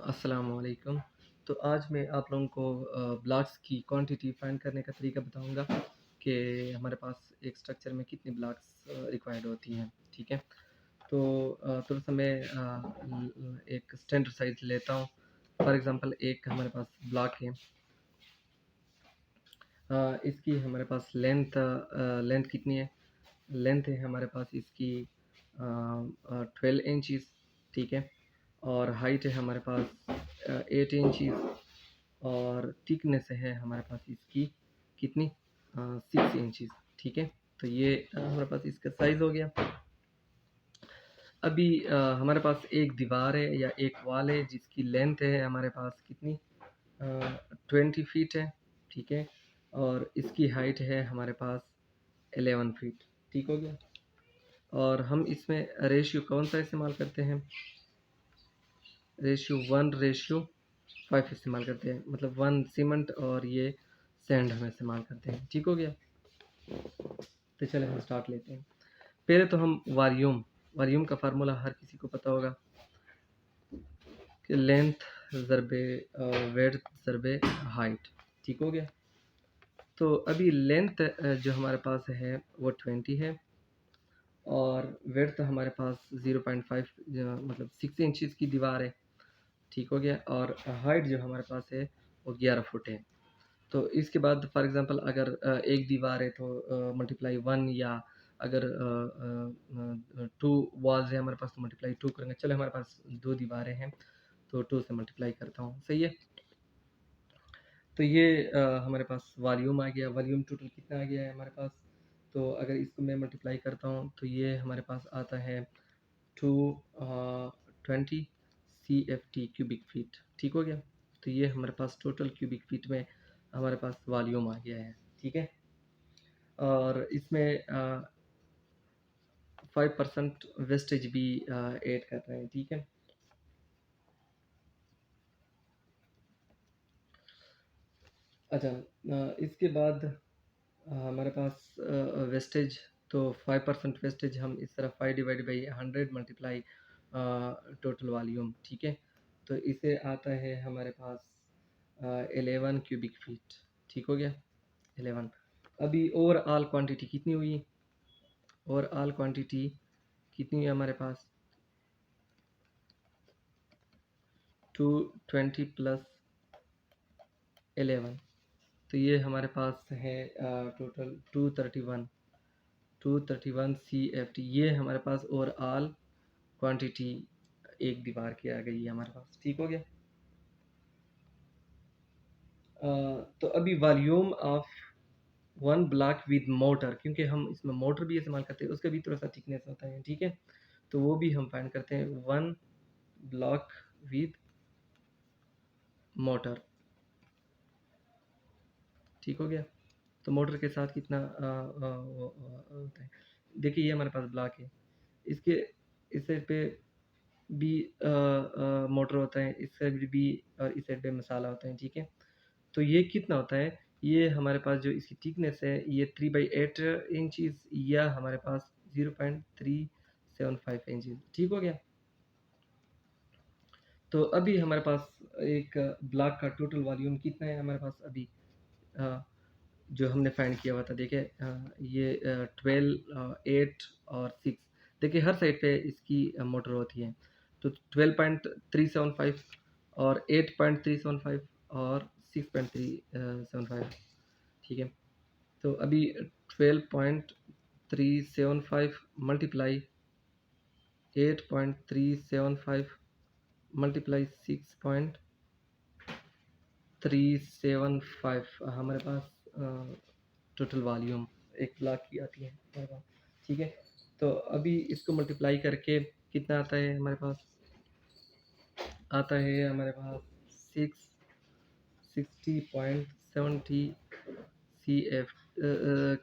अस्सलाम वालेकुम। तो आज मैं आप लोगों को ब्लॉक्स की क्वांटिटी फाइंड करने का तरीका बताऊंगा कि हमारे पास एक स्ट्रक्चर में कितनी ब्लॉक्स रिक्वायर्ड होती हैं। ठीक है। तो थोड़ा सा मैं एक स्टैंडर्ड साइज लेता हूँ। फॉर एग्जांपल एक हमारे पास ब्लॉक है। इसकी हमारे पास लेंथ कितनी है? लेंथ है हमारे पास इसकी 12 इंचज़। ठीक है। और हाइट है हमारे पास 8 इंचज़। और थिकनेस है हमारे पास इसकी कितनी 6 इंचज़। ठीक है। तो ये हमारे पास इसका साइज़ हो गया। अभी हमारे पास एक दीवार है या एक वॉल है जिसकी लेंथ है हमारे पास कितनी 20 फीट है। ठीक है। और इसकी हाइट है हमारे पास 11 फीट। ठीक हो गया। और हम इसमें रेशियो कौन सा इस्तेमाल करते हैं? रेशियो 1:5 इस्तेमाल करते हैं। मतलब 1 सीमेंट और ये सैंड हम इस्तेमाल करते हैं। ठीक हो गया। तो चले हम स्टार्ट लेते हैं। पहले तो हम वॉल्यूम का फार्मूला हर किसी को पता होगा कि लेंथ ज़रबे वेड्थ ज़रबे हाइट। ठीक हो गया। तो अभी लेंथ जो हमारे पास है वो 20 है। और वेड्थ हमारे पास 0.5 मतलब 6 इंचज़ की दीवार है। ठीक हो गया। और हाइट जो हमारे पास है वो 11 फुट है। तो इसके बाद फॉर एग्जांपल अगर एक दीवार है तो मल्टीप्लाई 1, या अगर 2 वॉल्स है हमारे पास तो मल्टीप्लाई 2 करेंगे। चलो हमारे पास 2 दीवारें हैं तो 2 से मल्टीप्लाई करता हूँ। सही है। तो ये हमारे पास वॉल्यूम आ गया। वॉल्यूम टोटल कितना आ गया है हमारे पास? तो अगर इसको मैं मल्टीप्लाई करता हूँ तो ये हमारे पास आता है 220 CFT क्यूबिक फीट। ठीक हो गया। तो ये हमारे पास टोटल क्यूबिक फीट में हमारे पास वॉल्यूम आ गया है। ठीक है। और इसमें 5% वेस्टेज भी ऐड कर रहे हैं। ठीक है। अच्छा, इसके बाद हमारे पास वेस्टेज, तो 5% वेस्टेज हम इस तरह 5/100 मल्टीप्लाई टोटल वॉल्यूम। ठीक है। तो इसे आता है हमारे पास 11 क्यूबिक फीट। ठीक हो गया। 11। अभी ओवरऑल क्वांटिटी कितनी हुई? ओवरऑल क्वांटिटी कितनी है हमारे पास? 220 प्लस 11। तो ये हमारे पास है टोटल 231 CFT। ये हमारे पास ओवरऑल क्वांटिटी एक दीवार की आ गई है हमारे पास। ठीक हो गया। तो अभी volume of one block with motor, क्योंकि हम इसमें मोटर भी इस्तेमाल करते हैं, उसका भी थोड़ा सा थिकनेस होता है। ठीक है। तो वो भी हम फाइंड करते हैं। One block with motor. ठीक हो गया। तो मोटर के साथ कितना होता है? देखिए ये हमारे पास ब्लॉक है। इसके इस साइड पे भी मोटर होता है, इस साइड भी, और इस साइड पे मसाला होता है। ठीक है। तो ये कितना होता है? ये हमारे पास जो इसकी थिकनेस है ये 3/8 इंचज़, या हमारे पास 0.375 इंचज़। ठीक हो गया। तो अभी हमारे पास एक ब्लॉक का टोटल वॉल्यूम कितना है हमारे पास अभी अ, जो हमने फाइंड किया हुआ था। देखिए ये 12, 8 और 6। देखिए हर साइड पे इसकी मोटर होती है। तो 12.375 और 8.375 और 6.375। ठीक है। तो अभी 12.375 मल्टीप्लाई 8.375 मल्टीप्लाई 6.375 हमारे पास टोटल वॉल्यूम एक ब्लॉक की आती है हमारे पास। ठीक है। तो अभी इसको मल्टीप्लाई करके कितना आता है हमारे पास? आता है हमारे पास 660.70 CF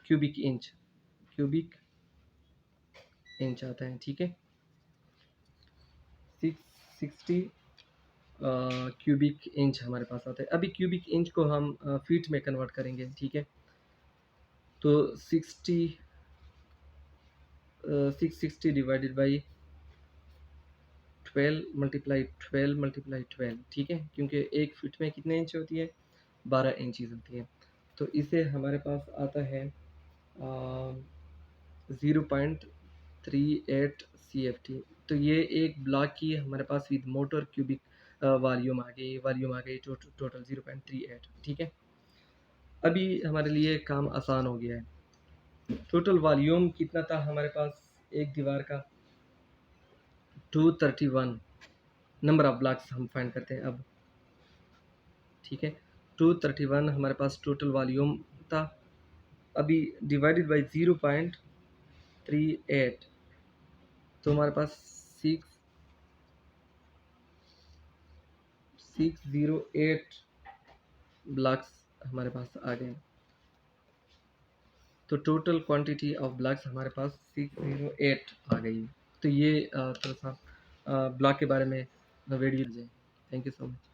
क्यूबिक इंच आता है। ठीक है। 660 क्यूबिक इंच हमारे पास आता है। अभी क्यूबिक इंच को हम फीट में कन्वर्ट करेंगे। ठीक है। तो 660 डिवाइडेड बाई 12 मल्टीप्लाई 12 मल्टीप्लाई 12, ठीक है, क्योंकि 1 फीट में कितने इंच होती है, 12 इंचज़ होती है। तो इसे हमारे पास आता है 0.38 CFT। तो ये एक ब्लॉक की हमारे पास विद मोटर क्यूबिक वॉल्यूम आ गई टोटल 0.38, ठीक है। अभी हमारे लिए काम आसान हो गया है। टोटल वॉल्यूम कितना था हमारे पास एक दीवार का, 231 नंबर ऑफ ब्लॉक्स हम फाइंड करते हैं अब, ठीक है। 231 हमारे पास टोटल वॉल्यूम था। अभी डिवाइडेड बाई 0.38, तो हमारे पास 608 ब्लॉक्स हमारे पास आ गए। तो टोटल क्वांटिटी ऑफ ब्लॉक्स हमारे पास 608 आ गई। तो ये थोड़ा सा ब्लॉक के बारे में video. Thank you so much.